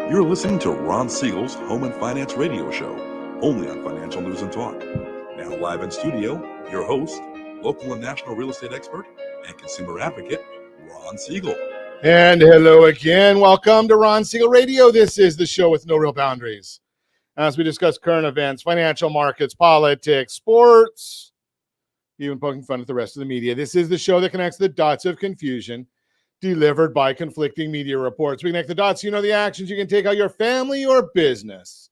You're listening to Ron Siegel's Home and Finance Radio Show, only on Financial News and Talk. Now live in studio, your host, local and national real estate expert and consumer advocate, Ron Siegel. And hello again. Welcome to Ron Siegel Radio. This is the show with no real boundaries. As we discuss current events, financial markets, politics, sports, even poking fun at the rest of the media. This is the show that connects the dots of confusion delivered by conflicting media reports. We connect the dots so you know the actions you can take, how your family or business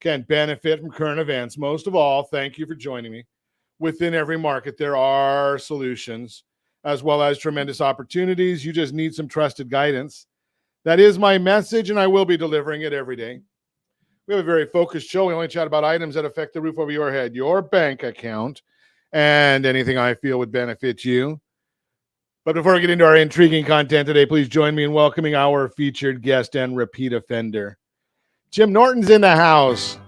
can benefit from current events. Most of all, thank you for joining me. Within every market, there are solutions as well as tremendous opportunities. You just need some trusted guidance. That is my message, and I will be delivering it every day. We have a very focused show. We only chat about items that affect the roof over your head, your bank account, and anything I feel would benefit you. But before we get into our intriguing content today, please join me in welcoming our featured guest and repeat offender. Jim Norton's in the house.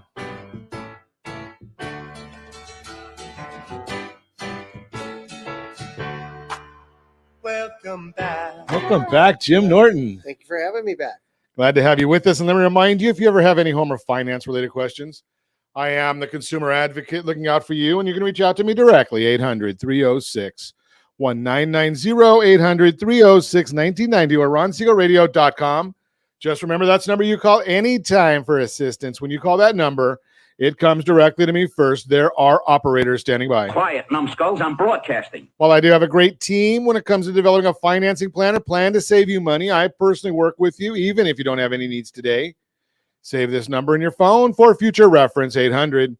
Welcome back. Welcome back, Jim Norton. Thank you for having me back. Glad to have you with us. And let me remind you, if you ever have any home or finance related questions, I am the consumer advocate looking out for you, and you can reach out to me directly, 800-306-1990, 800-306-1990, or ronsiegelradio.com. Just remember, that's the number you call anytime for assistance. When you call that number, it comes directly to me first. There are operators standing by. Quiet, numbskulls. I'm broadcasting. While I do have a great team when it comes to developing a financing plan, a plan to save you money, I personally work with you, even if you don't have any needs today. Save this number in your phone for future reference, 800-306-1990,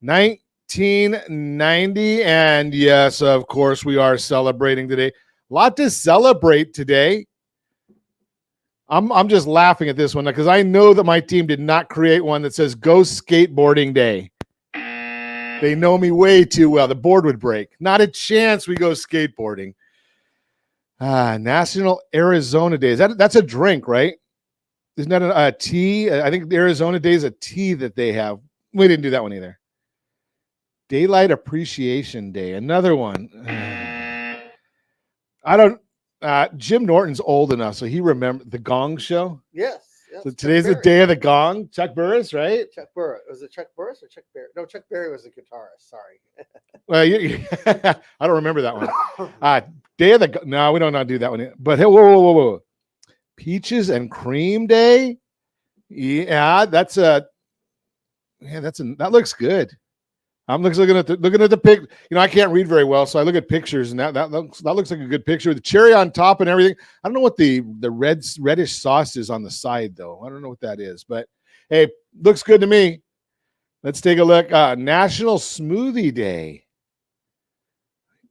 800-306-1990. And yes, of course, we are celebrating today. A lot to celebrate today. I'm just laughing at this one because I know that my team did not create one that says Go Skateboarding Day. They know me way too well. The board would break. Not a chance we go skateboarding. National Arizona Day. That's a drink, right? Isn't that a tea? I think the Arizona Day is a tea that they have. We didn't do that one either. Daylight Appreciation Day. Another one. Jim Norton's old enough, so he remembered the Gong Show. Yes. So today's the day of the Gong. Chuck Burris, right? Chuck Burris. Was it Chuck Burris or Chuck Berry? No, Chuck Berry was the guitarist. Sorry. Well, I don't remember that one. Day of the No, we don't not do that one. But hey, whoa. Peaches and Cream Day. Yeah, that looks good. I'm looking at the pic. You know, I can't read very well, so I look at pictures, and that looks like a good picture with the cherry on top and everything. I don't know what the reddish sauce is on the side, though. I don't know what that is, but hey, looks good to me. Let's take a look. National Smoothie Day.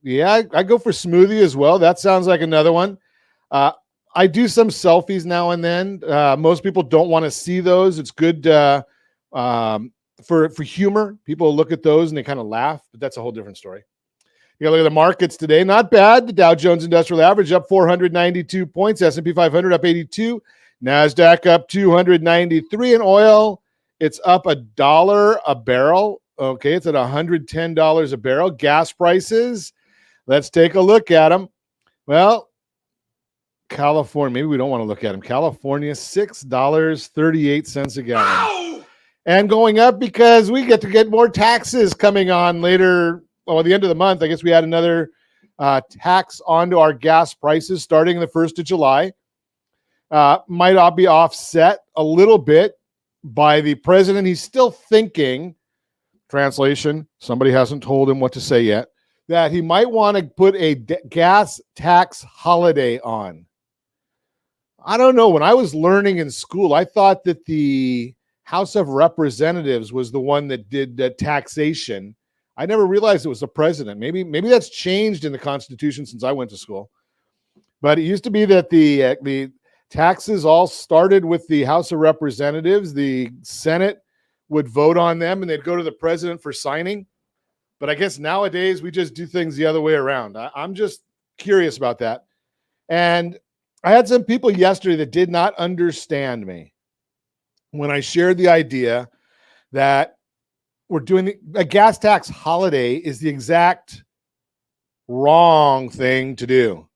Yeah, I go for smoothie as well. That sounds like another one. I do some selfies now and then. Most people don't want to see those. It's good for humor. People look at those and they kind of laugh, but that's a whole different story. You gotta look at the markets today. Not bad. The Dow Jones Industrial Average up 492 points. S&P 500 up 82. NASDAQ up 293. And oil, it's up $1 a barrel. Okay, it's at $110 a barrel. Gas prices, let's take a look at them. Well, California, maybe we don't want to look at them. California, $6.38 a gallon. Ow! And going up because we get to get more taxes coming on later. Well, at the end of the month, I guess we had another tax onto our gas prices starting the 1st of July. Might all be offset a little bit by the president. He's still thinking, translation, somebody hasn't told him what to say yet, that he might want to put a gas tax holiday on. I don't know. When I was learning in school, I thought that the House of Representatives was the one that did the taxation. I never realized it was the president. Maybe that's changed in the Constitution since I went to school. But it used to be that the taxes all started with the House of Representatives. The Senate would vote on them, and they'd go to the president for signing. But I guess nowadays we just do things the other way around. I'm just curious about that. And I had some people yesterday that did not understand me when I shared the idea that we're doing a gas tax holiday is the exact wrong thing to do.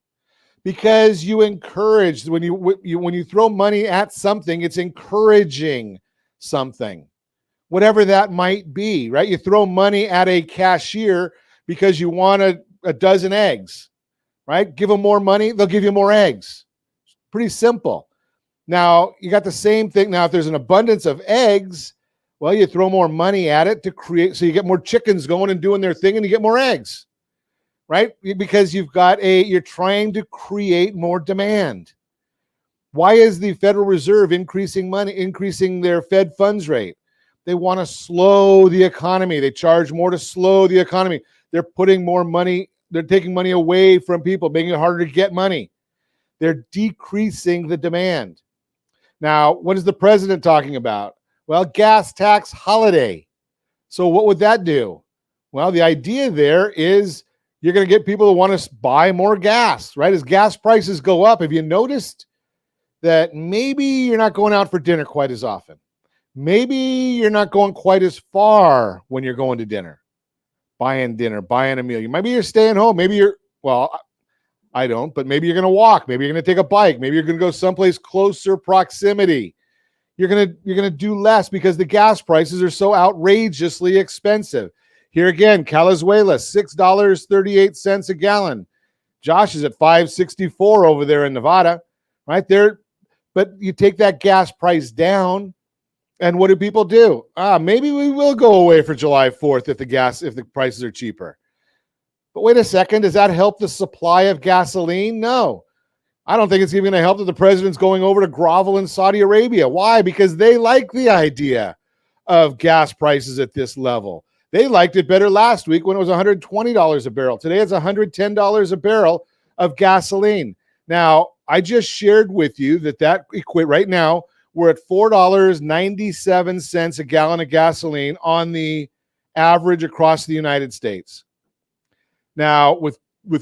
Because you encourage, when you throw money at something, it's encouraging something, whatever that might be, right? You throw money at a cashier because you want a dozen eggs, right? Give them more money, they'll give you more eggs. Pretty simple. Now, you got the same thing. Now, if there's an abundance of eggs, well, you throw more money at it to create, so you get more chickens going and doing their thing and you get more eggs, right? Because you're trying to create more demand. Why is the Federal Reserve increasing their Fed funds rate? They want to slow the economy. They charge more to slow the economy. They're putting more money, they're taking money away from people, making it harder to get money. They're decreasing the demand. Now, what is the president talking about? Well, gas tax holiday. So what would that do? Well, the idea there is you're going to get people who want to buy more gas, right? As gas prices go up, have you noticed that maybe you're not going out for dinner quite as often? Maybe you're not going quite as far when you're going to dinner, buying a meal. Maybe you're staying home. I don't, but maybe you're going to walk. Maybe you're going to take a bike. Maybe you're going to go someplace closer proximity. You're going to do less because the gas prices are so outrageously expensive. Here again, Calizuela, $6.38 a gallon. Josh is at $5.64 over there in Nevada, right there. But you take that gas price down, and what do people do? Maybe we will go away for July 4th if the prices are cheaper. But wait a second, does that help the supply of gasoline? No. I don't think it's even going to help that the president's going over to grovel in Saudi Arabia. Why? Because they like the idea of gas prices at this level. They liked it better last week when it was $120 a barrel. Today it's $110 a barrel of gasoline. Now, I just shared with you that right now, we're at $4.97 a gallon of gasoline on the average across the United States. Now, with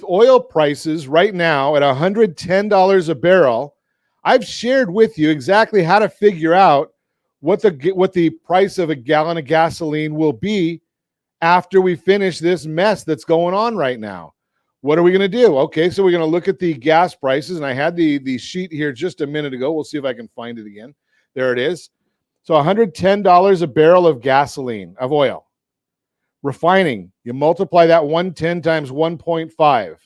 oil prices right now at $110 a barrel, I've shared with you exactly how to figure out what the price of a gallon of gasoline will be after we finish this mess that's going on right now. What are we going to do? Okay, so we're going to look at the gas prices, and I had the sheet here just a minute ago. We'll see if I can find it again. There it is. So $110 a barrel of gasoline, of oil. Refining, you multiply that 110 times 1.5.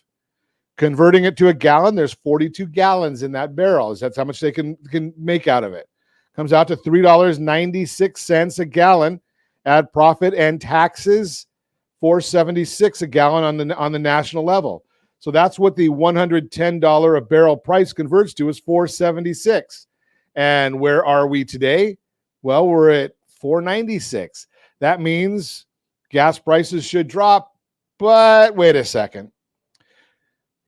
Converting it to a gallon, there's 42 gallons in that barrel. That's how much they can make out of it. Comes out to $3.96 a gallon. Add profit and taxes, $4.76 a gallon on the national level. So that's what the $110 a barrel price converts to, is $4.76. And where are we today? Well, we're at $4.96. That means gas prices should drop, but wait a second.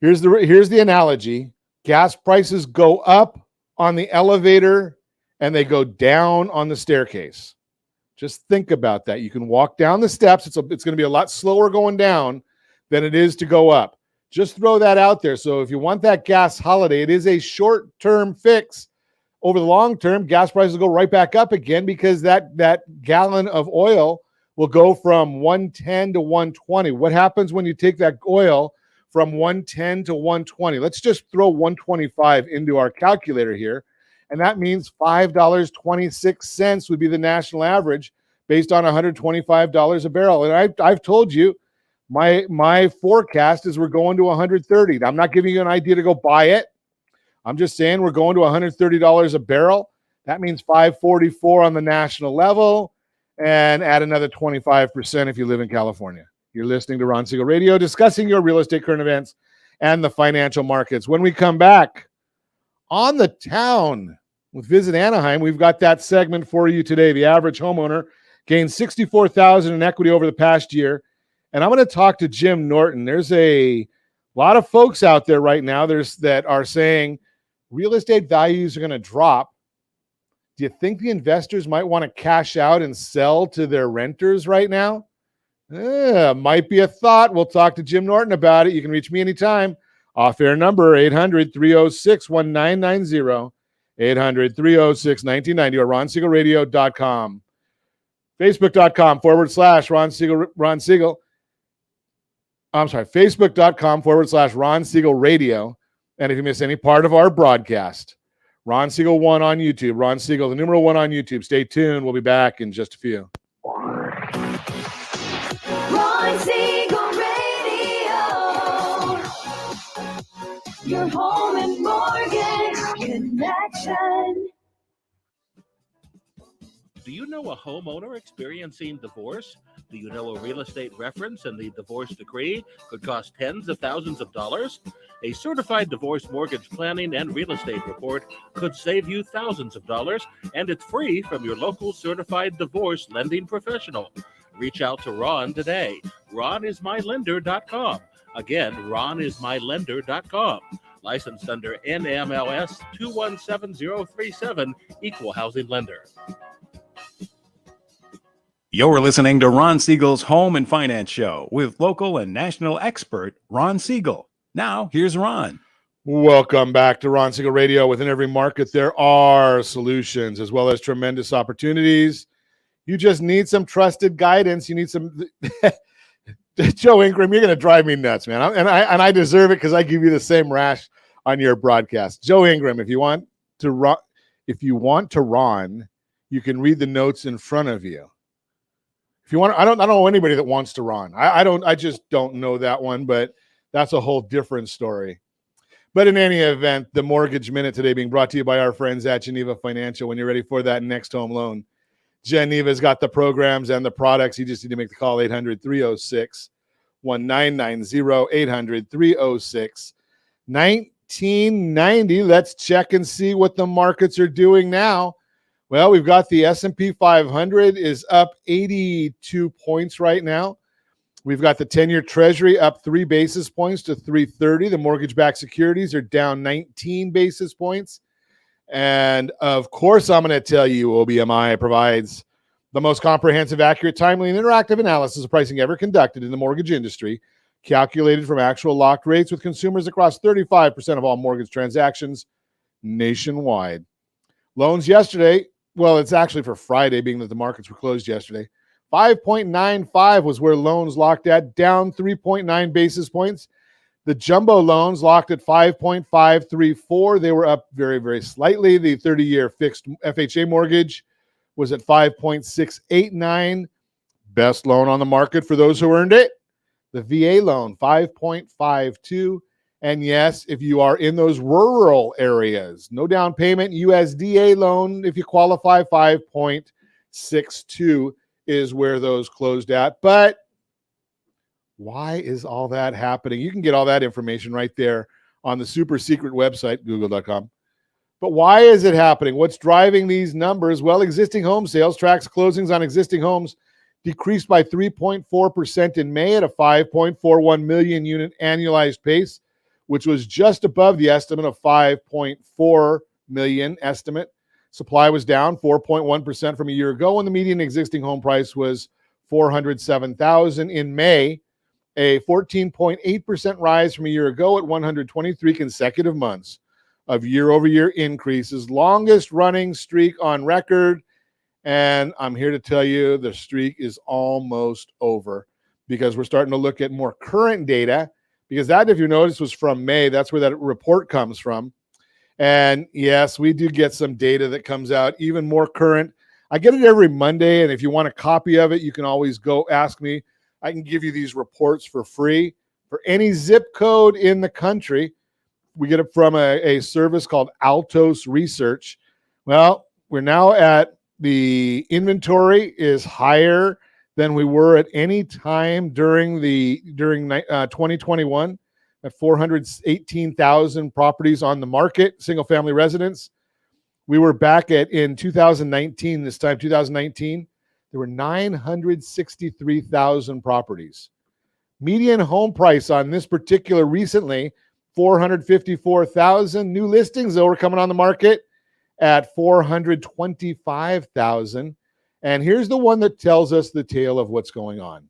Here's the analogy. Gas prices go up on the elevator and they go down on the staircase. Just think about that. You can walk down the steps. It's going to be a lot slower going down than it is to go up. Just throw that out there. So if you want that gas holiday, it is a short-term fix. Over the long term, gas prices will go right back up again because that gallon of oil will go from 110 to 120. What happens when you take that oil from 110 to 120? Let's just throw 125 into our calculator here. And that means $5.26 would be the national average based on $125 a barrel. And I've told you my forecast is we're going to 130. I'm not giving you an idea to go buy it. I'm just saying we're going to $130 a barrel. That means $5.44 on the national level, and add another 25% if you live in California. You're listening to Ron Siegel Radio, discussing your real estate current events and the financial markets. When we come back on the town with Visit Anaheim, we've got that segment for you today. The average homeowner gained $64,000 in equity over the past year. And I'm going to talk to Jim Norton. There's a lot of folks out there right now that are saying real estate values are going to drop. Do you think the investors might want to cash out and sell to their renters right now? Might be a thought. We'll talk to Jim Norton about it. You can reach me anytime. Off-air number, 800-306-1990, 800-306-1990, or RonSiegelRadio.com. Facebook.com/Ron Siegel. I'm sorry, Facebook.com/Ron Siegel Radio. And if you miss any part of our broadcast, Ron Siegel 1 on YouTube. Ron Siegel, the numeral 1 on YouTube. Stay tuned. We'll be back in just a few. Ron Siegel Radio, your home and mortgage connection. Do you know a homeowner experiencing divorce? Do you know a real estate reference and the divorce decree could cost tens of thousands of dollars? A certified divorce mortgage planning and real estate report could save you thousands of dollars, and it's free from your local certified divorce lending professional. Reach out to Ron today. RonIsMyLender.com. Again, RonIsMyLender.com. Licensed under NMLS 217037, Equal Housing Lender. You're listening to Ron Siegel's Home and Finance Show with local and national expert Ron Siegel. Now, here's Ron. Welcome back to Ron Siegel Radio. Within every market, there are solutions as well as tremendous opportunities. You just need some trusted guidance. You need some... Joe Ingram, you're going to drive me nuts, man. And I deserve it because I give you the same rash on your broadcast. Joe Ingram, if you want to run, you can read the notes in front of you. If you want, I don't know anybody that wants to run. I just don't know that one, but that's a whole different story. But in any event, the Mortgage Minute today being brought to you by our friends at Geneva Financial. When you're ready for that next home loan, Geneva's got the programs and the products. You just need to make the call 800-306-1990, 800-306-1990. Let's check and see what the markets are doing now. Well, we've got the S&P 500 is up 82 points right now. We've got the 10-year Treasury up 3 basis points to 330. The mortgage-backed securities are down 19 basis points. And, of course, I'm going to tell you OBMI provides the most comprehensive, accurate, timely, and interactive analysis of pricing ever conducted in the mortgage industry, calculated from actual locked rates with consumers across 35% of all mortgage transactions nationwide. Loans yesterday, well, it's actually for Friday, being that the markets were closed yesterday. 5.95 was where loans locked at, down 3.9 basis points. The jumbo loans locked at 5.534. They were up very, very slightly. The 30-year fixed FHA mortgage was at 5.689. Best loan on the market for those who earned it. The VA loan, 5.52. And yes, if you are in those rural areas, no down payment, USDA loan, if you qualify, 5.62 is where those closed at. But why is all that happening? You can get all that information right there on the super secret website, google.com. But why is it happening? What's driving these numbers? Well, existing home sales tracks closings on existing homes decreased by 3.4% in May at a 5.41 million unit annualized pace, which was just above the estimate of 5.4 million estimate. Supply was down 4.1% from a year ago, and the median existing home price was $407,000 in May, a 14.8% rise from a year ago at 123 consecutive months of year-over-year increases, longest running streak on record. And I'm here to tell you the streak is almost over because we're starting to look at more current data, because that, if you notice, was from May. That's where that report comes from. And yes, we do get some data that comes out even more current. I get it every Monday, and if you want a copy of it, you can always go ask me. I can give you these reports for free for any zip code in the country. We get it from a service called Altos Research. Well, we're now at the inventory is higher than we were at any time during 2021. At 418,000 properties on the market, single-family residence. We were back in 2019, this time 2019, there were 963,000 properties. Median home price on this particular recently, 454,000. New listings, though, were coming on the market at 425,000. And here's the one that tells us the tale of what's going on.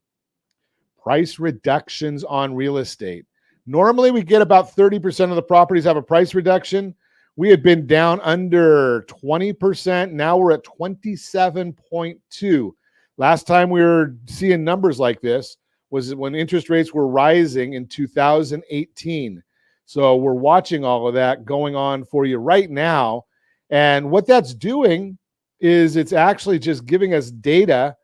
Price reductions on real estate. Normally, we get about 30% of the properties have a price reduction. We had been down under 20%. Now we're at 27.2. Last time we were seeing numbers like this was when interest rates were rising in 2018. So we're watching all of that going on for you right now. And what that's doing is it's actually just giving us data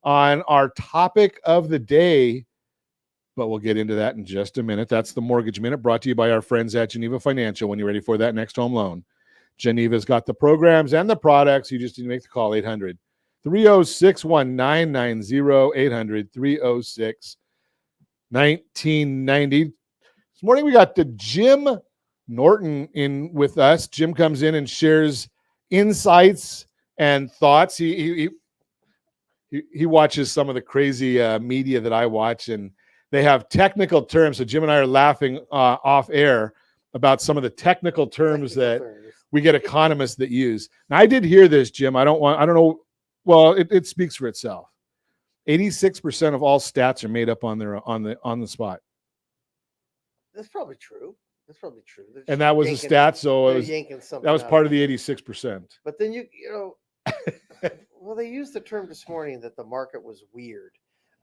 on our topic of the day, but we'll get into that in just a minute. That's the Mortgage Minute, brought to you by our friends at Geneva Financial. When you're ready for that next home loan, Geneva's got the programs and the products. You just need to make the call. 800 306 1990, 800 306 1990. This morning we got the Jim Norton in with us. Jim comes in and shares insights and thoughts. He watches some of the crazy media that I watch, and they have technical terms. So Jim and I are laughing off air about some of the technical terms that we get economists that use. Now, I did hear this, Jim. I don't know. Well, it speaks for itself. 86% of all stats are made up on the spot. That's probably true. They're And that was a stat, so that was part of the 86%. But then you know, well, they used the term this morning that the market was weird,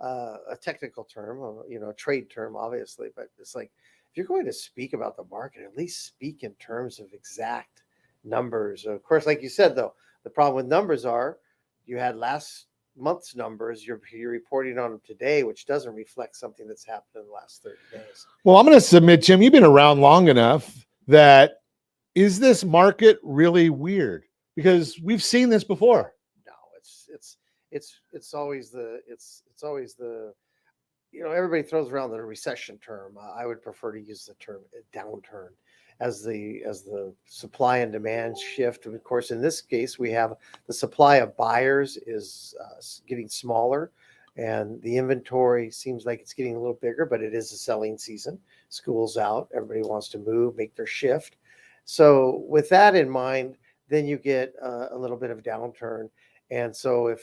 a technical term, a trade term, obviously. But it's like, if you're going to speak about the market, at least speak in terms of exact numbers. Of course, like you said, though, the problem with numbers are you had last month's numbers, you're reporting on them today, which doesn't reflect something that's happened in the last 30 days. Well, I'm going to submit, Jim, you've been around long enough that is this market really weird? Because we've seen this before. No, it's always the everybody throws around the recession term. I would prefer to use the term downturn as the supply and demand shift. Of course, in this case, we have the supply of buyers is getting smaller, and the inventory seems like it's getting a little bigger, but it is a selling season. School's out. Everybody wants to move, make their shift. So with that in mind, then you get a little bit of downturn. And so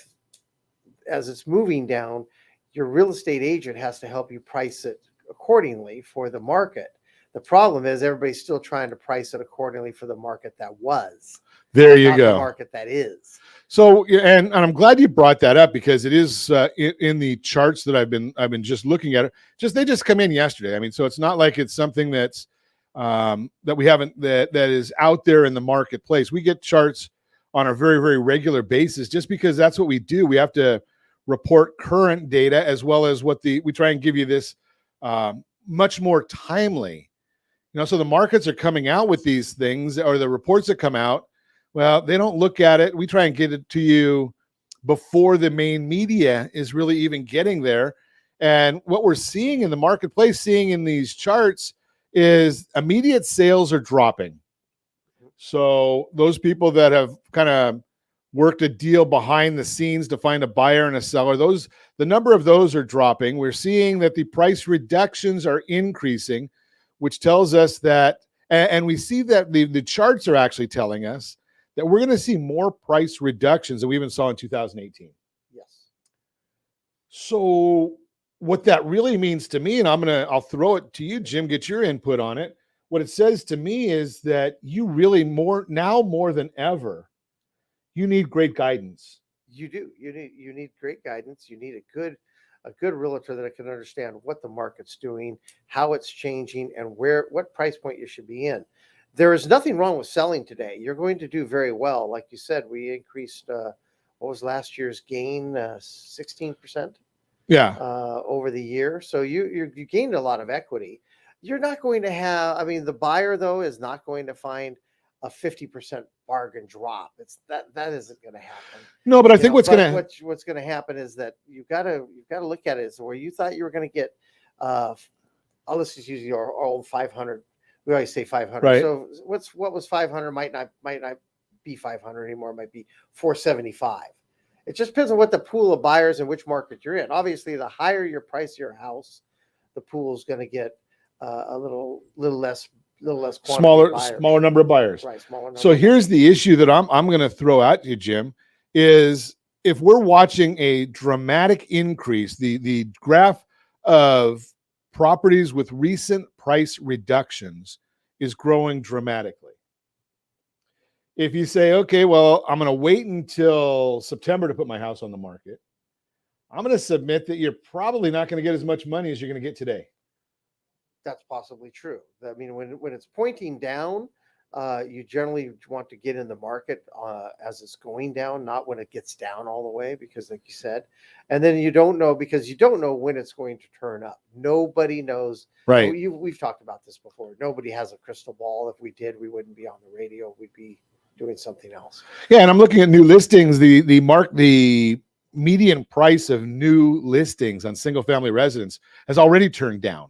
as it's moving down, your real estate agent has to help you price it accordingly for the market. The problem is everybody's still trying to price it accordingly for the market that was. There you not go. The market that is. So, and I'm glad you brought that up, because it is in the charts that I've been just looking at. They just come in yesterday. I mean, so it's not like it's something that's that we haven't that is out there in the marketplace. We get charts on a very, very regular basis, just because that's what we do. We have to report current data as well as we try and give you this much more timely. So the markets are coming out with these things, or the reports that come out. Well, they don't look at it. We try and get it to you before the main media is really even getting there. And what we're seeing in the marketplace, seeing in these charts, is immediate sales are dropping. So those people that have kind of worked a deal behind the scenes to find a buyer and a seller, the number of those are dropping. We're seeing that the price reductions are increasing, which tells us that, and we see that the charts are actually telling us that we're going to see more price reductions than we even saw in 2018. Yes. So what that really means to me, and I'll throw it to you, Jim, get your input on it. What it says to me is that you really more than ever, you need great guidance. You do. You need great guidance. You need a good realtor that can understand what the market's doing, how it's changing, and what price point you should be in. There is nothing wrong with selling today. You're going to do very well. Like you said, we increased, what was last year's gain? 16%. Yeah. Over the year. So you gained a lot of equity. You're not going to have, the buyer though is not going to find a 50% bargain drop. That isn't going to happen. No, but I think what's going to happen is that you've got to look at it. So where you thought you were going to get, let's just use your old 500. We always say 500. Right. So what was 500 might not be 500 anymore. It might be 475. It just depends on what the pool of buyers and which market you're in. Obviously, the higher your price of your house, the pool is going to get a little less smaller number of buyers. Right. Smaller. So here's the issue that I'm going to throw at you, Jim, is if we're watching a dramatic increase, the graph of properties with recent price reductions is growing dramatically. If you say, okay, well, I'm going to wait until September to put my house on the market, I'm going to submit that you're probably not going to get as much money as you're going to get today. That's possibly true. I mean, when it's pointing down, you generally want to get in the market as it's going down, not when it gets down all the way, because like you said, and then you don't know because you don't know when it's going to turn up. Nobody knows. Right. We've talked about this before. Nobody has a crystal ball. If we did, we wouldn't be on the radio. We'd be doing something else. Yeah, and I'm looking at new listings. The median price of new listings on single family residence has already turned down.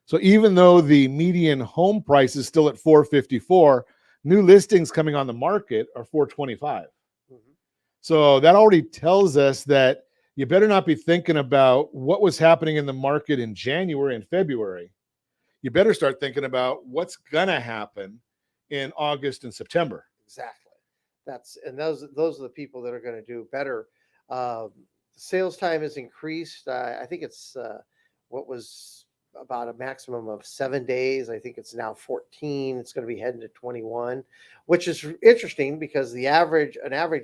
So even though the median home price is still at 454, new listings coming on the market are 425. Mhm. So that already tells us that you better not be thinking about what was happening in the market in January and February. You better start thinking about what's gonna happen in August and September. Exactly. Those are the people that are going to do better. Sales time has increased. I think it's what was about a maximum of 7 days. I think it's now 14. It's going to be heading to 21, which is interesting because an average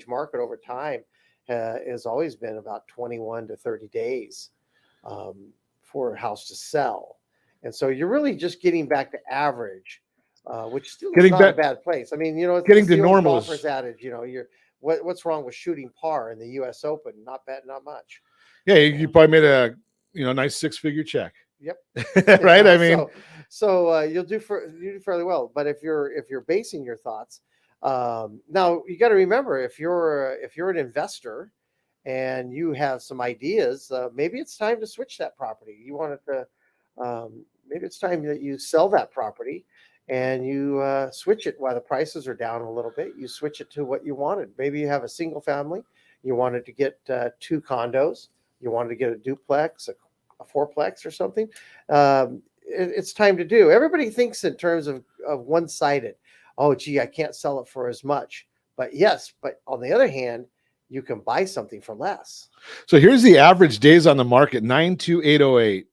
market over time has always been about 21 to 30 days for a house to sell. And so you're really just getting back to average, which still is not a bad place. I mean, it's getting the to old normal golfer's adage, what's wrong with shooting par in the U.S. Open? Not bad, not much. Yeah, you probably made a nice 6-figure check. Yep. Right. I mean, so you do fairly well. But if you're basing your thoughts, now you got to remember if you're an investor and you have some ideas, maybe it's time to switch that property. You want it to, maybe it's time that you sell that property and you switch it while the prices are down a little bit. You switch it to what you wanted. Maybe you have a single family. You wanted to get 2 condos. You wanted to get a duplex, a fourplex or something. It's time to do. Everybody thinks in terms of one-sided. Oh, gee, I can't sell it for as much. But on the other hand, you can buy something for less. So here's the average days on the market, 92808.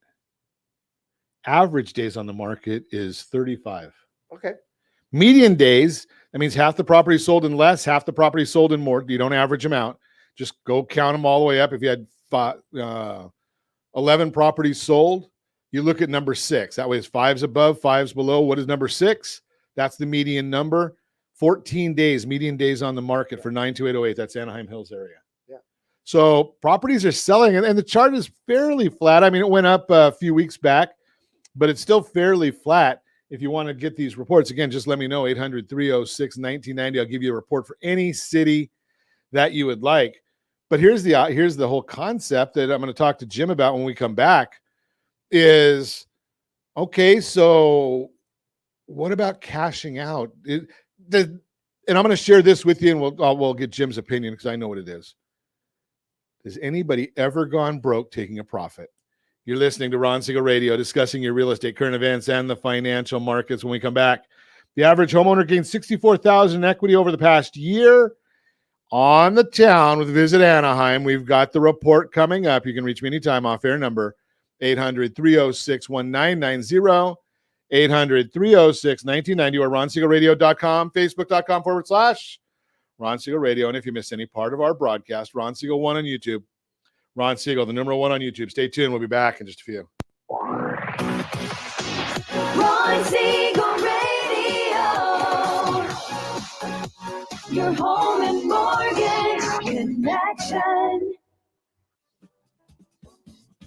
Average days on the market is 35. Okay. Median days, that means half the property sold in less, half the property sold in more. You don't average them out. Just go count them all the way up. If you had 11 properties sold, you look at number 6. That way it's 5's above, 5's below. What is number 6? That's the median number. 14 days, median days on the market for 92808. That's Anaheim Hills area. Yeah. So properties are selling, and the chart is fairly flat. I mean, it went up a few weeks back, but it's still fairly flat. If you want to get these reports, again, just let me know, 800-306-1990. I'll give you a report for any city that you would like. But here's the whole concept that I'm going to talk to Jim about when we come back is, okay, so what about cashing out? And I'm going to share this with you, and we'll get Jim's opinion because I know what it is. Has anybody ever gone broke taking a profit? You're listening to Ron Siegel Radio, discussing your real estate, current events, and the financial markets. When we come back, the average homeowner gained $64,000 in equity over the past year on the town with Visit Anaheim. We've got the report coming up. You can reach me anytime off air number 800-306-1990, 800-306-1990, or RonSiegelRadio.com, Facebook.com/Ron Siegel Radio. And if you miss any part of our broadcast, Ron Siegel 1 on YouTube. Ron Siegel, the number 1 on YouTube. Stay tuned. We'll be back in just a few. Ron Siegel Radio. Your home and mortgage connection.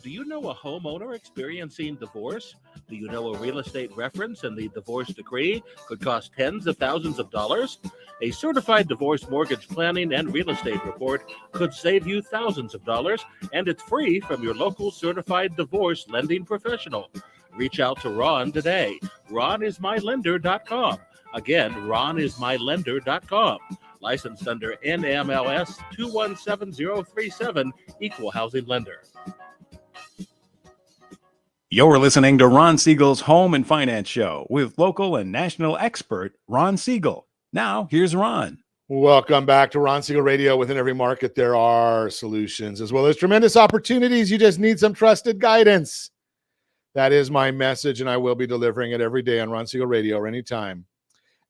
Do you know a homeowner experiencing divorce? Do you know a real estate reference and the divorce decree could cost tens of thousands of dollars? A certified divorce mortgage planning and real estate report could save you thousands of dollars, and it's free from your local certified divorce lending professional. Reach out to Ron today. RonIsMyLender.com. Again, RonIsMyLender.com. Licensed under NMLS 217037, Equal Housing Lender. You're listening to Ron Siegel's Home and Finance Show with local and national expert Ron Siegel. Now, here's Ron. Welcome back to Ron Siegel Radio. Within every market, there are solutions as well as tremendous opportunities. You just need some trusted guidance. That is my message, and I will be delivering it every day on Ron Siegel Radio or anytime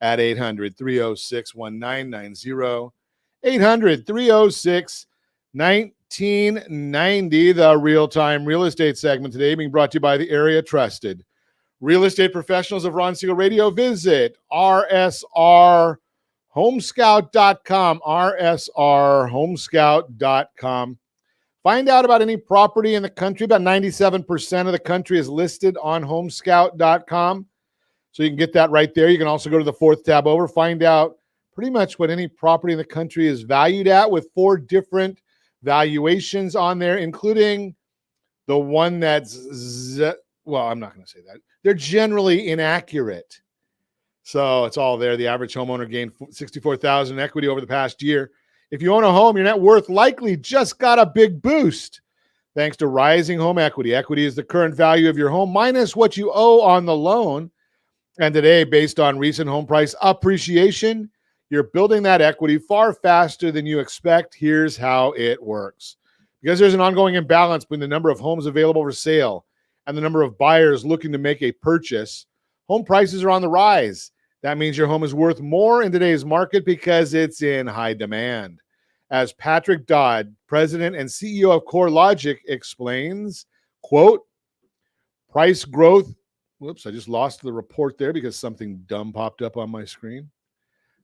at 800-306-1990, 800-306-1990, the real-time real estate segment today being brought to you by the area trusted Real estate professionals of Ron Siegel Radio, visit rsrhomescout.com, rsrhomescout.com. Find out about any property in the country. About 97% of the country is listed on homescout.com. So you can get that right there. You can also go to the fourth tab over, find out pretty much what any property in the country is valued at with 4 different valuations on there, including the one that's, well, I'm not going to say that. They're generally inaccurate. So it's all there. The average homeowner gained $64,000 in equity over the past year. If you own a home, your net worth likely just got a big boost thanks to rising home equity. Equity is the current value of your home minus what you owe on the loan. And today, based on recent home price appreciation, you're building that equity far faster than you expect. Here's how it works. Because there's an ongoing imbalance between the number of homes available for sale and the number of buyers looking to make a purchase, home prices are on the rise. That means your home is worth more in today's market because it's in high demand. As Patrick Dodd, president and CEO of CoreLogic, explains, quote, price growth. Whoops, I just lost the report there because something dumb popped up on my screen.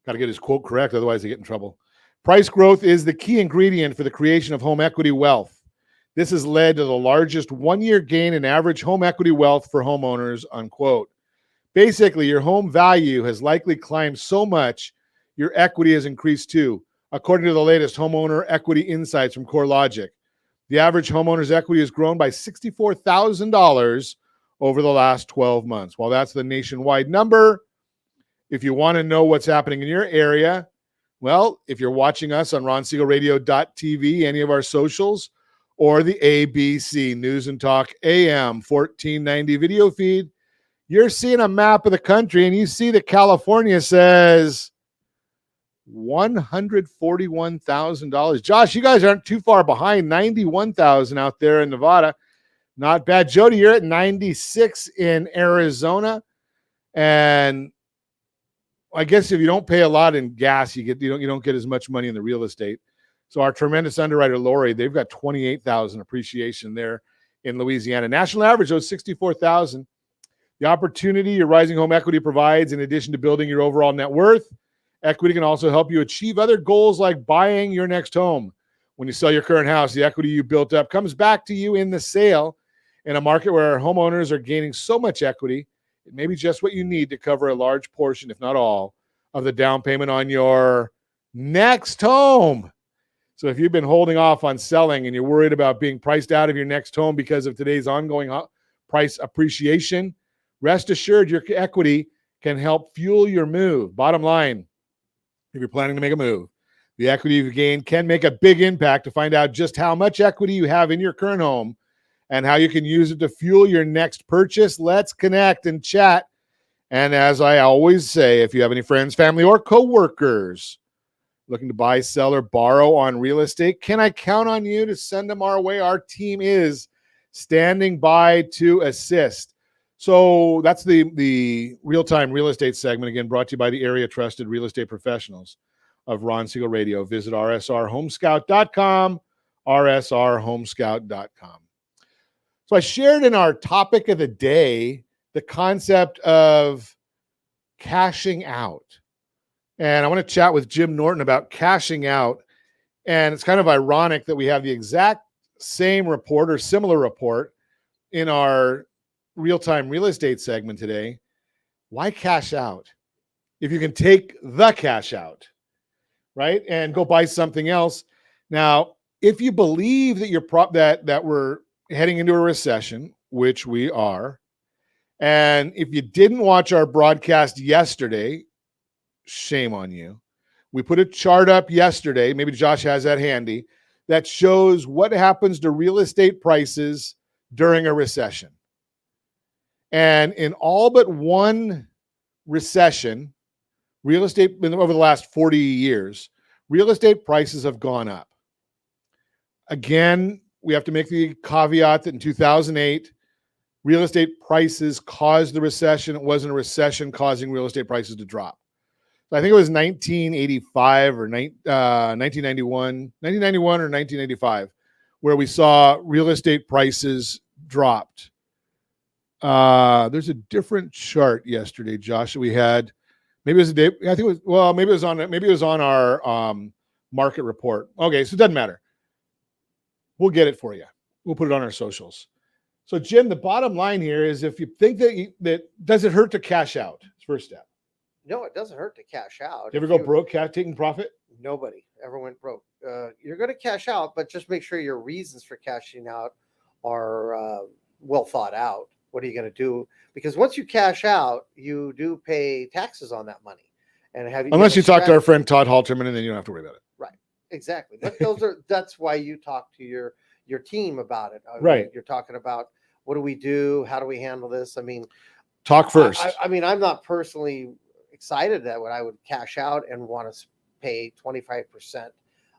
Got to get his quote correct, otherwise I get in trouble. Price growth is the key ingredient for the creation of home equity wealth. This has led to the largest one-year gain in average home equity wealth for homeowners, unquote. Basically, your home value has likely climbed so much, your equity has increased too, according to the latest Homeowner Equity Insights from CoreLogic. The average homeowner's equity has grown by $64,000 over the last 12 months. While that's the nationwide number, if you want to know what's happening in your area, well, if you're watching us on ronsiegelradio.tv, any of our socials, or the ABC News and Talk AM 1490 video feed, you're seeing a map of the country and you see that California says $141,000. Josh, you guys aren't too far behind. $91,000 out there in Nevada. Not bad. Jody, you're at 96 in Arizona. And I guess if you don't pay a lot in gas, you don't get as much money in the real estate. So our tremendous underwriter, Lori, they've got 28,000 appreciation there in Louisiana. National average was 64,000. The opportunity your rising home equity provides, in addition to building your overall net worth, equity can also help you achieve other goals like buying your next home. When you sell your current house, the equity you built up comes back to you in the sale. In a market where homeowners are gaining so much equity, it may be just what you need to cover a large portion, if not all, of the down payment on your next home. So if you've been holding off on selling and you're worried about being priced out of your next home because of today's ongoing price appreciation, rest assured your equity can help fuel your move. Bottom line, if you're planning to make a move, the equity you've gained can make a big impact. To find out just how much equity you have in your current home and how you can use it to fuel your next purchase, let's connect and chat. And as I always say, if you have any friends, family, or coworkers looking to buy, sell, or borrow on real estate, can I count on you to send them our way? Our team is standing by to assist. So that's the real-time real estate segment, again, brought to you by the area trusted real estate professionals of Ron Siegel Radio. Visit rsrhomescout.com, rsrhomescout.com. So I shared in our topic of the day the concept of cashing out. And I want to chat with Jim Norton about cashing out. And it's kind of ironic that we have the exact same report or similar report in our real-time real estate segment today. Why cash out if you can take the cash out, right, and go buy something else? Now, if you believe that that we're heading into a recession, which we are, and if you didn't watch our broadcast yesterday, shame on you. We put a chart up yesterday, maybe Josh has that handy, that shows what happens to real estate prices during a recession. And in all but one recession, real estate, over the last 40 years, real estate prices have gone up. Again, we have to make the caveat that in 2008, real estate prices caused the recession. It wasn't a recession causing real estate prices to drop. So I think it was 1985 or 1991 or 1985, where we saw real estate prices dropped There's a different chart yesterday, Josh, that we had. Maybe it was a day. I think it was, well, maybe it was on our market report. Okay, so it doesn't matter. We'll get it for you. We'll put it on our socials. So, Jim, the bottom line here is if you think that does it hurt to cash out? First step. No, it doesn't hurt to cash out. You ever go broke taking profit? Nobody ever went broke. You're going to cash out, but just make sure your reasons for cashing out are well thought out. What are you going to do? Because once you cash out, you do pay taxes on that money. And unless you talk to our friend Todd Halterman, and then you don't have to worry about it. Right. Exactly. That's why you talk to your team about it. Right. You're talking about what do we do? How do we handle this? I mean, talk first. I mean, I'm not personally excited that when I would cash out and want to pay 25%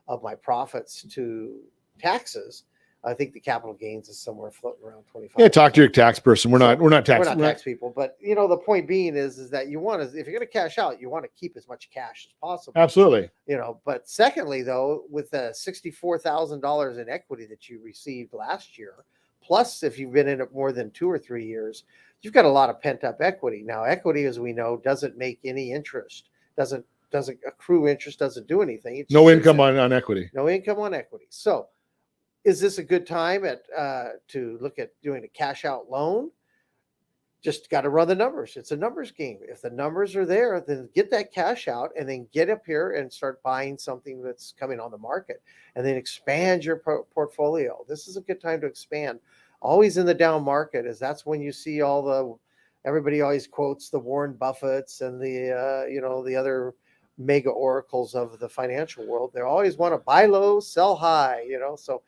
of my profits to taxes. I think the capital gains is somewhere floating around 25. Yeah, talk to your tax person. We're not tax people, but the point being is that you want to, if you're going to cash out, you want to keep as much cash as possible. Absolutely. But secondly, though, with the $64,000 in equity that you received last year, plus if you've been in it more than 2 or 3 years, you've got a lot of pent up equity. Now, equity, as we know, doesn't make any interest, doesn't accrue interest, doesn't do anything. No income on equity. No income on equity. So is this a good time to look at doing a cash out loan? Just got to run the numbers. It's a numbers game. If the numbers are there, then get that cash out and then get up here and start buying something that's coming on the market and then expand your portfolio. This is a good time to expand. Always in the down market that's when you see everybody always quotes the Warren Buffetts and the other mega oracles of the financial world. They always want to buy low, sell high, so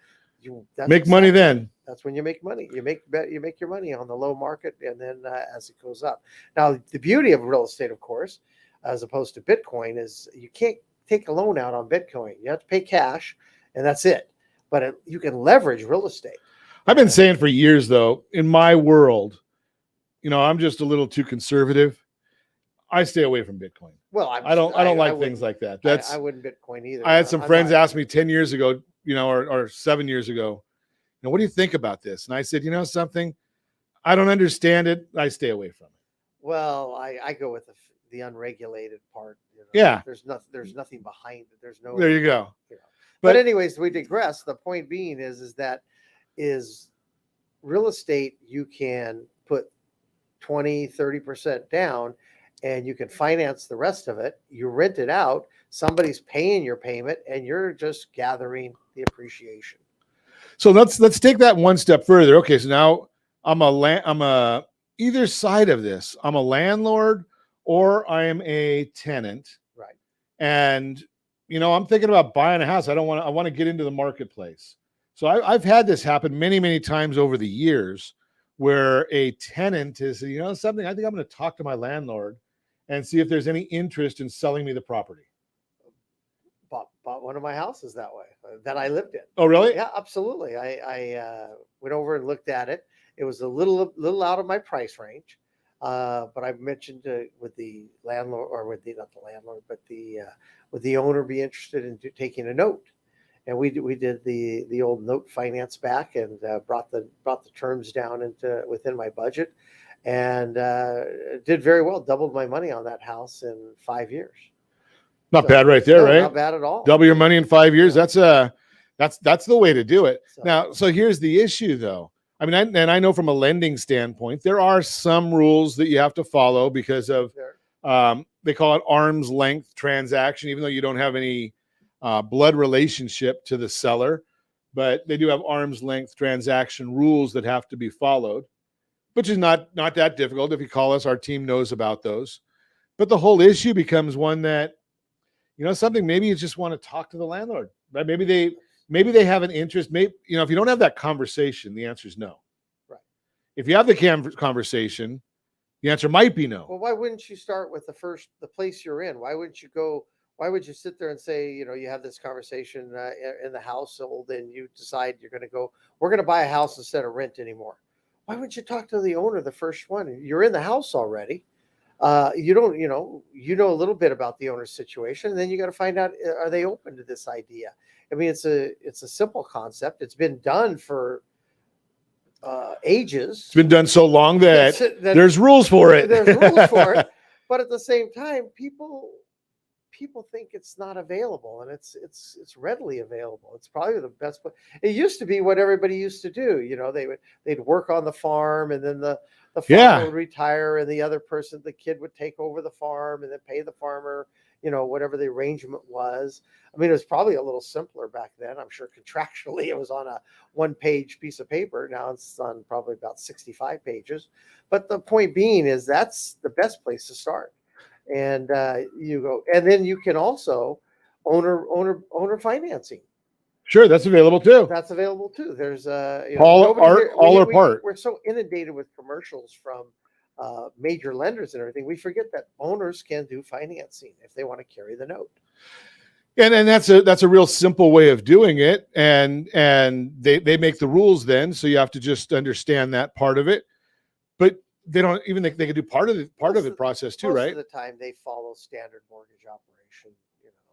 make money then. That's when you make money. You make your money on the low market, and then as it goes up. Now, the beauty of real estate, of course, as opposed to Bitcoin, is you can't take a loan out on Bitcoin. You have to pay cash, and that's it. But you can leverage real estate. I've been saying for years, though, in my world, I'm just a little too conservative. I stay away from Bitcoin. Well, I don't like things like that. I wouldn't Bitcoin either. I had some friends ask me 10 years ago, or 7 years ago, what do you think about this? And I said, something, I don't understand it. I stay away from it. Well, I go with the unregulated part. Yeah. There's nothing behind it. There's no. There you go. But anyways, we digress. The point being is that real estate, you can put 20, 30% down and you can finance the rest of it. You rent it out. Somebody's paying your payment and you're just gathering the appreciation. So let's take that one step further. Okay. So now I'm either side of this. I'm a landlord or I am a tenant. Right. And, I'm thinking about buying a house. I want to get into the marketplace. So I've had this happen many, many times over the years where a tenant is, something, I think I'm going to talk to my landlord and see if there's any interest in selling me the property. Bought one of my houses that way that I lived in. Oh, really? Yeah, absolutely. I went over and looked at it. It was a little out of my price range, but I mentioned with the landlord, or not the landlord, but would the owner be interested in taking a note? And we did the old note finance back and brought the terms down into within my budget, and did very well. Doubled my money on that house in 5 years. Not bad right there, right? Not bad at all. Double your money in 5 years. That's the way to do it. So Here's the issue, though. I mean, and I know from a lending standpoint, there are some rules that you have to follow because of they call it arm's length transaction, even though you don't have any blood relationship to the seller, but they do have arm's length transaction rules that have to be followed, which is not that difficult. If you call us, our team knows about those. But the whole issue becomes one that, something, maybe you just want to talk to the landlord, right? Maybe they have an interest. Maybe, if you don't have that conversation, the answer is no. Right. If you have the conversation, the answer might be no. Well, why wouldn't you start with the place you're in? Why would you sit there and say, you have this conversation in the household and you decide we're going to buy a house instead of rent anymore. Why wouldn't you talk to the owner, the first one? You're in the house already. You don't, a little bit about the owner's situation, and then you got to find out, are they open to this idea? I mean, it's a simple concept. It's been done for ages. It's been done so long that that there's rules for it. There's rules for it, but at the same time, people think it's not available, and it's readily available. It's probably the best place. It used to be what everybody used to do. They'd work on the farm, and then the farmer would retire, and the other person, the kid, would take over the farm and then pay the farmer, whatever the arrangement was. I mean, it was probably a little simpler back then. I'm sure contractually it was on a 1-page piece of paper. Now it's on probably about 65 pages. But the point being is that's the best place to start. And you go, and then you can also owner financing. Sure, that's available too. That's available too. There's all or part. We're so inundated with commercials from major lenders and everything. We forget that owners can do financing if they want to carry the note. And that's a real simple way of doing it. And they make the rules then, so you have to just understand that part of it. But they don't even think they can do part of the process too, right? Most of the time they follow standard mortgage operation.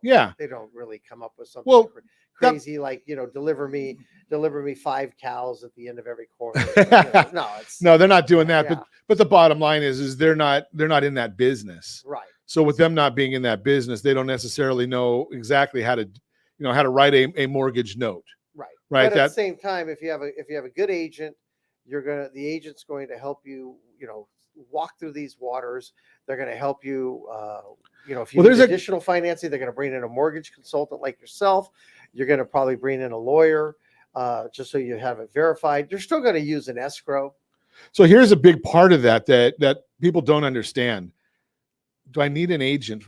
Yeah. They don't really come up with something crazy like, deliver me 5 cows at the end of every quarter. No, they're not doing that. Yeah. But the bottom line is they're not in that business. Right. So with them not being in that business, they don't necessarily know exactly how to write a mortgage note. Right. Right. But at the same time, if you have a good agent, the agent's going to help you, walk through these waters. They're going to help you, if you need additional financing, they're going to bring in a mortgage consultant like yourself. You're going to probably bring in a lawyer, just so you have it verified. You're still going to use an escrow. So here's a big part of that people don't understand. Do I need a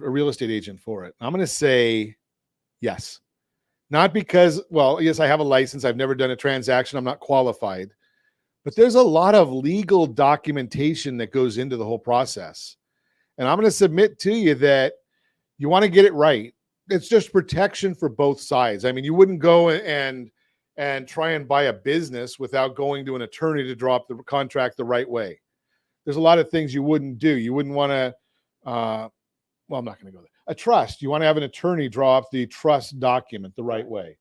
real estate agent for it? I'm going to say yes. Not because, yes, I have a license. I've never done a transaction. I'm not qualified. But there's a lot of legal documentation that goes into the whole process. And I'm going to submit to you that you want to get it right. It's just protection for both sides. I mean, you wouldn't go and try and buy a business without going to an attorney to drop the contract the right way. There's a lot of things you wouldn't do. You wouldn't want to, I'm not going to go there. A trust. You want to have an attorney draw up the trust document the right way.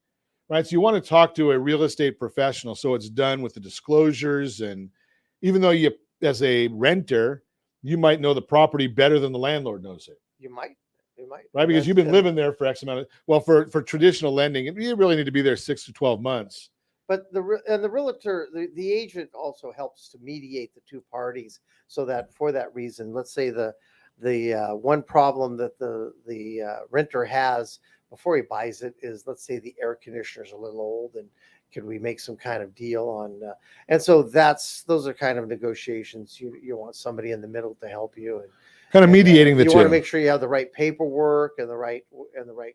Right. So you want to talk to a real estate professional so it's done with the disclosures. And even though as a renter, you might know the property better than the landlord knows it. You might. Right. Because you've been living there for X amount of, for traditional lending, you really need to be there 6 to 12 months. But the realtor, the agent also helps to mediate the two parties so that for that reason, let's say the one problem that the renter has before he buys it is, let's say the air conditioner's a little old, and could we make some kind of deal on? And so those are kind of negotiations. You want somebody in the middle to help you and kind of mediating the two. You want to make sure you have the right paperwork and the right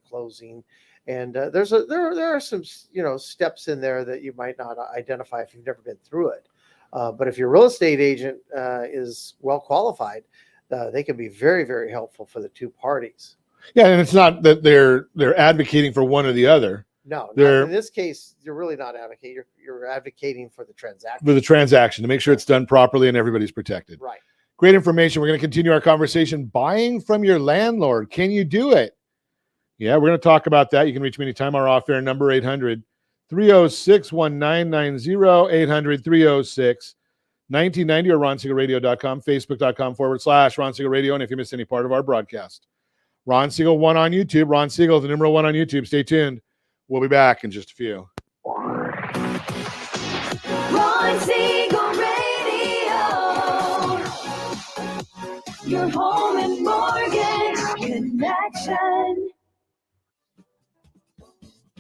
closing. And there are some steps in there that you might not identify if you've never been through it. But if your real estate agent is well qualified, they can be very, very helpful for the two parties. Yeah, and it's not that they're advocating for one or the other. No, in this case, you're really not advocating. You're advocating for the transaction. For the transaction to make sure it's done properly and everybody's protected. Right. Great information. We're going to continue our conversation. Buying from your landlord. Can you do it? Yeah, we're going to talk about that. You can reach me anytime. Our off-air number, 800-306-1990, 800-306-1990, or ronsiegelradio.com, facebook.com/Ron Siegel Radio. And if you missed any part of our broadcast, Ron Siegel 1 on YouTube. Ron Siegel, the number 1 on YouTube. Stay tuned. We'll be back in just a few. Ron Siegel Radio. Your home and mortgage connection.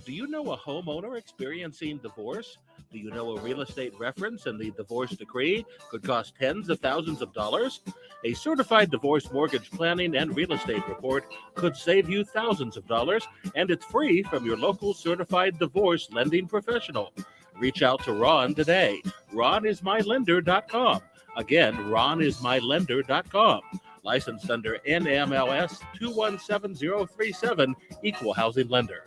Do you know a homeowner experiencing divorce? Do you know a real estate reference and the divorce decree could cost tens of thousands of dollars? A certified divorce mortgage planning and real estate report could save you thousands of dollars, and it's free from your local certified divorce lending professional. Reach out to Ron today. RonIsMyLender.com. Again, RonIsMyLender.com. Licensed under NMLS 217037, Equal Housing Lender.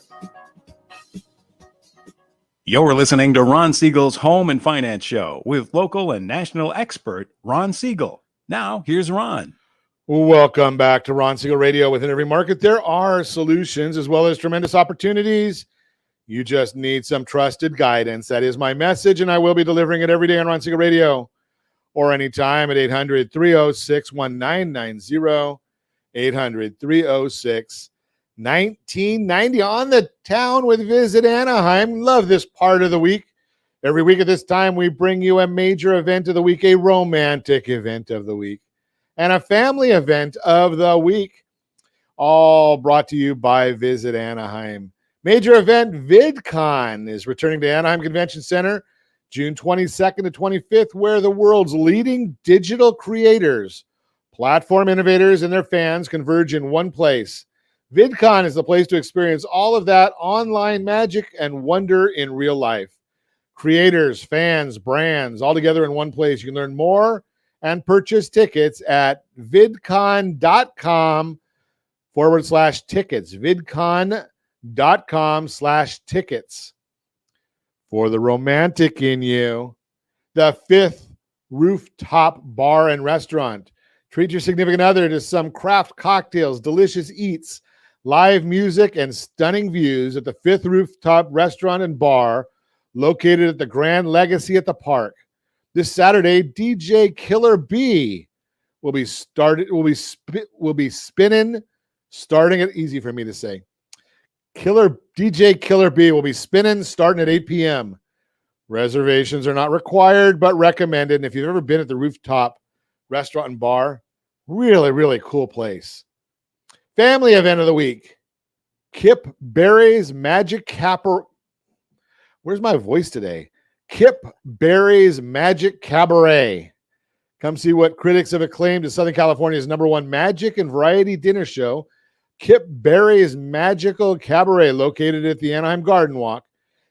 You're listening to Ron Siegel's Home and Finance Show with local and national expert Ron Siegel. Now, here's Ron. Welcome back to Ron Siegel Radio. Within every market, there are solutions as well as tremendous opportunities. You just need some trusted guidance. That is my message, and I will be delivering it every day on Ron Siegel Radio or anytime at 800-306-1990, 800-306-1990. On the town with Visit Anaheim. Love this part of the week. Every week at this time, we bring you a major event of the week, a romantic event of the week, and a family event of the week, all brought to you by Visit Anaheim. Major event VidCon is returning to Anaheim Convention Center June 22nd to 25th, where the world's leading digital creators, platform innovators, and their fans converge in one place. VidCon is the place to experience all of that online magic and wonder in real life. Creators, fans, brands, all together in one place. You can learn more and purchase tickets at vidcon.com/tickets. vidcon.com/tickets. For the romantic in you, the Fifth Rooftop Bar and Restaurant. Treat your significant other to some craft cocktails, delicious eats, live music, and stunning views at the Fifth Rooftop Restaurant and Bar, located at the Grand Legacy at the Park. This Saturday, DJ Killer B will be spinning, starting at, easy for me to say. DJ Killer B will be spinning starting at 8 p.m. Reservations are not required, but recommended. And if you've ever been at the Rooftop Restaurant and Bar, really, really cool place. Family event of the week. Kip Berry's Magic Cabaret. Where's my voice today? Kip Berry's Magic Cabaret. Come see what critics have acclaimed as Southern California's #1 magic and variety dinner show. Kip Berry's Magical Cabaret, located at the Anaheim Garden Walk.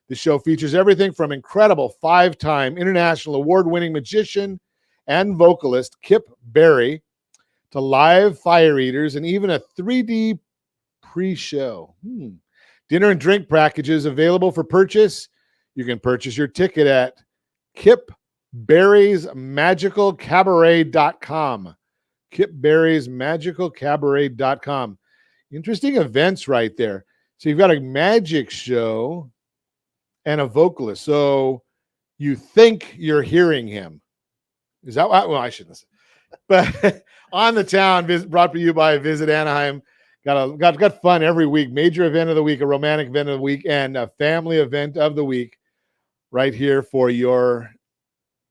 The show features everything from incredible 5-time international award-winning magician and vocalist Kip Berry to live fire eaters and even a 3D pre-show. Dinner and drink packages available for purchase. You can purchase your ticket at kipberriesmagicalcabaret.com. kipberriesmagicalcabaret.com. Interesting events right there. So you've got a magic show and a vocalist. So you think you're hearing him. Is that what? Well, I shouldn't say. But on the town, brought to you by Visit Anaheim. Got fun every week. Major event of the week, a romantic event of the week, and a family event of the week right here for your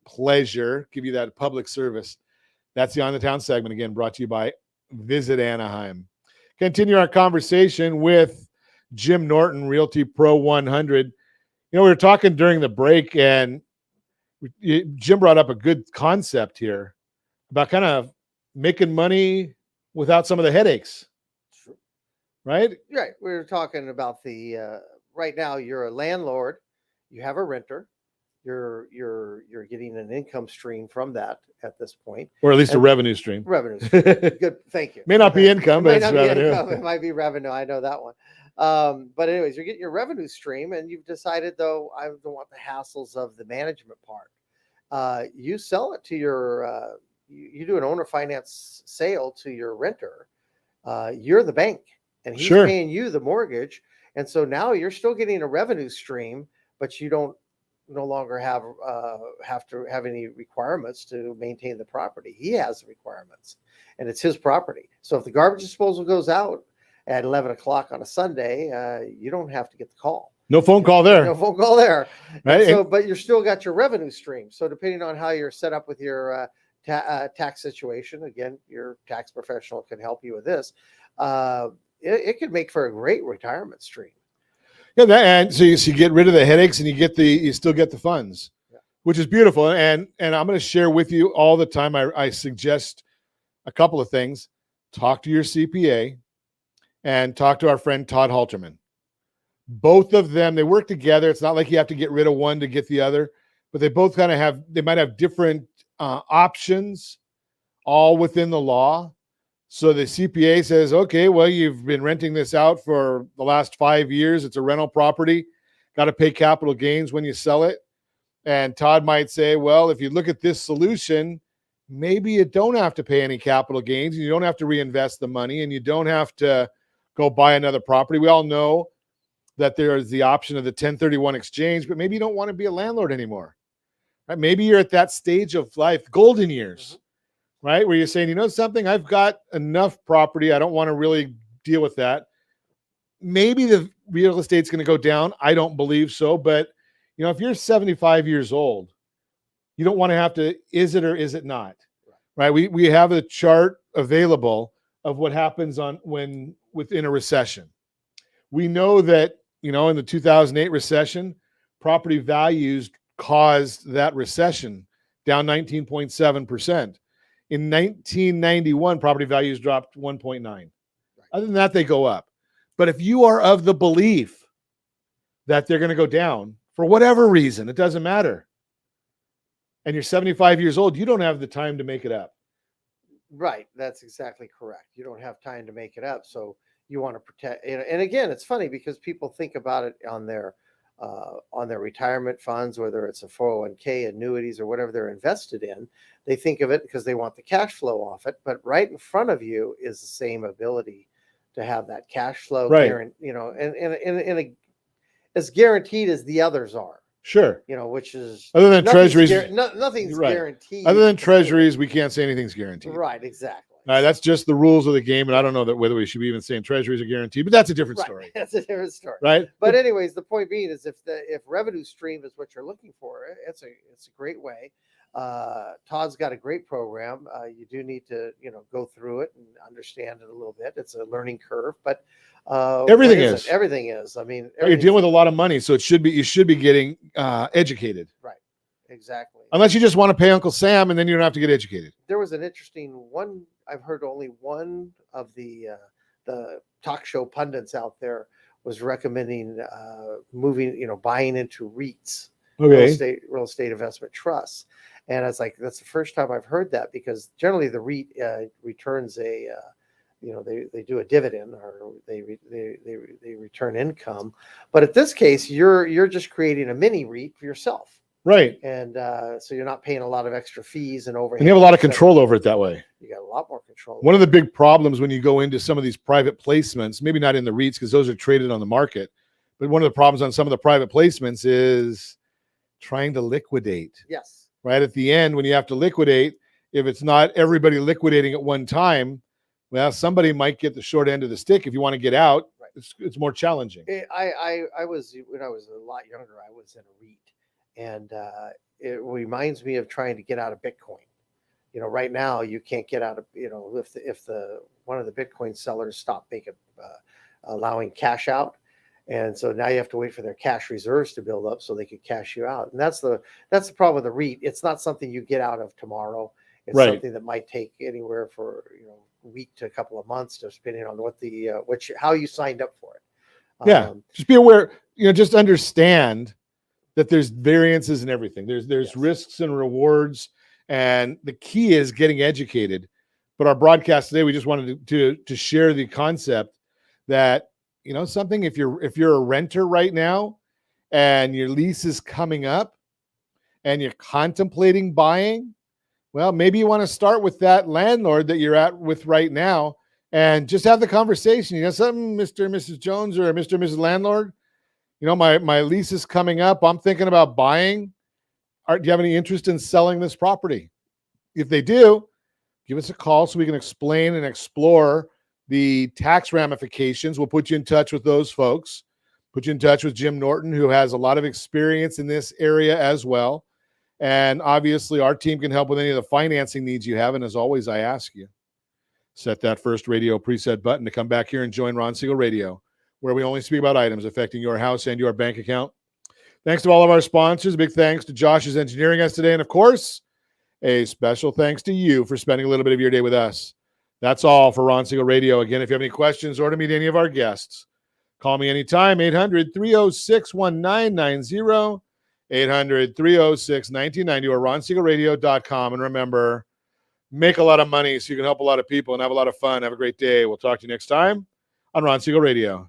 pleasure. Give you that public service. That's the On the Town segment, again, brought to you by Visit Anaheim. Continue our conversation with Jim Norton, Realty Pro 100. You know, we were talking during the break, and Jim brought up a good concept here about kind of making money without some of the headaches. Right? Right. We were talking about the right now you're a landlord, you have a renter, you're getting an income stream from that at this point. Or at least a revenue stream. Revenue stream. Good. Thank you. May not be income, but It it's might not be revenue. income, it might be revenue. I know that one. But anyways, you're getting your revenue stream, and you've decided, though, I don't want the hassles of the management part. You sell it to your you do an owner finance sale to your renter. You're the bank, and he's Sure. paying you the mortgage. And so now you're still getting a revenue stream, but you don't no longer have to have any requirements to maintain the property. He has the requirements, and it's his property. So if the garbage disposal goes out at 11 o'clock on a Sunday, you don't have to get the call. No phone call there. No phone call there. Right? So, but you're still got your revenue stream. So depending on how you're set up with your tax situation, again, your tax professional can help you with this. It could make for a great retirement stream. Yeah, and so you get rid of the headaches, and you still get the funds, which is beautiful. And I'm going to share with you all the time. I suggest a couple of things. Talk to your CPA, and talk to our friend Todd Halterman. Both of them, they work together. It's not like you have to get rid of one to get the other, but they both kind of they might have different options, all within the law. So the CPA says, okay, well, you've been renting this out for the last 5 years. It's a rental property. Got to pay capital gains when you sell it. And Todd might say, well, if you look at this solution, maybe you don't have to pay any capital gains, and you don't have to reinvest the money, and you don't have to go buy another property. We all know that there is the option of the 1031 exchange, but maybe you don't want to be a landlord anymore. Right? Maybe you're at that stage of life, golden years, right? Where you're saying, you know something, I've got enough property. I don't want to really deal with that. Maybe the real estate's going to go down. I don't believe so. But, you know, if you're 75 years old, you don't want to have to, is it or is it not? Right? We have a chart available of what happens within a recession. We know that, you know, in the 2008 recession, property values caused that recession, down 19.7%. In 1991, property values dropped 1.9. Right. Other than that, they go up. But if you are of the belief that they're going to go down for whatever reason, it doesn't matter, and you're 75 years old, you don't have the time to make it up. Right. That's exactly correct. You don't have time to make it up. So you want to protect. And again, it's funny because people think about it on their retirement funds, whether it's a 401k, annuities, or whatever they're invested in. They think of it because they want the cash flow off it. But right in front of you is the same ability to have that cash flow, right? You know, and as guaranteed as the others are. Sure. You know, which is other than treasuries, nothing's right. guaranteed. Other than treasuries, we can't say anything's guaranteed. Right. Exactly. That's just the rules of the game, and I don't know that whether we should be even saying treasuries are guaranteed, but that's a different story. That's a different story, right? But anyways, the point being is if revenue stream is what you're looking for, it's a great way. Todd's got a great program. You do need to go through it and understand it a little bit. It's a learning curve, but everything is. I mean, you're dealing with a lot of money, so you should be getting educated. Right. Exactly. Unless you just want to pay Uncle Sam, and then you don't have to get educated. There was an interesting one. I've heard only one of the talk show pundits out there was recommending buying into REITs, real estate investment trusts. And I was like, that's the first time I've heard that, because generally the REIT returns they do a dividend, or they return income. But in this case, you're just creating a mini REIT for yourself. Right. And so you're not paying a lot of extra fees and overhead. And you have a lot of control over it that way. You got a lot more control. One of the big problems when you go into some of these private placements, maybe not in the REITs because those are traded on the market, but one of the problems on some of the private placements is trying to liquidate. Yes. Right at the end, when you have to liquidate, if it's not everybody liquidating at one time, well, somebody might get the short end of the stick. If you want to get out, right. It's more challenging. I was, when I was a lot younger, I was in a REIT. And it reminds me of trying to get out of Bitcoin. Right now you can't get out of, if one of the Bitcoin sellers stopped allowing cash out. And so now you have to wait for their cash reserves to build up so they could cash you out. And that's the problem with the REIT. It's not something you get out of tomorrow. It's right. something that might take anywhere for, a week to a couple of months, depending on how you signed up for it. Yeah. Just be aware, just understand that there's variances in everything. There's yes. risks and rewards, and the key is getting educated. But our broadcast today, we just wanted to share the concept that, something, if you're a renter right now and your lease is coming up and you're contemplating buying, well, maybe you want to start with that landlord that you're at with right now and just have the conversation. Something, Mr. and Mrs. Jones, or Mr. and Mrs. Landlord, my lease is coming up. I'm thinking about buying. Do you have any interest in selling this property? If they do, give us a call so we can explain and explore the tax ramifications. We'll put you in touch with those folks. Put you in touch with Jim Norton, who has a lot of experience in this area as well. And obviously, our team can help with any of the financing needs you have. And as always, I ask you, set that first radio preset button to come back here and join Ron Siegel Radio, where we only speak about items affecting your house and your bank account. Thanks to all of our sponsors. Big thanks to Josh who's engineering us today. And of course, a special thanks to you for spending a little bit of your day with us. That's all for Ron Siegel Radio. Again, if you have any questions or to meet any of our guests, call me anytime, 800-306-1990, 800-306-1990, or ronsiegelradio.com. And remember, make a lot of money so you can help a lot of people and have a lot of fun. Have a great day. We'll talk to you next time on Ron Siegel Radio.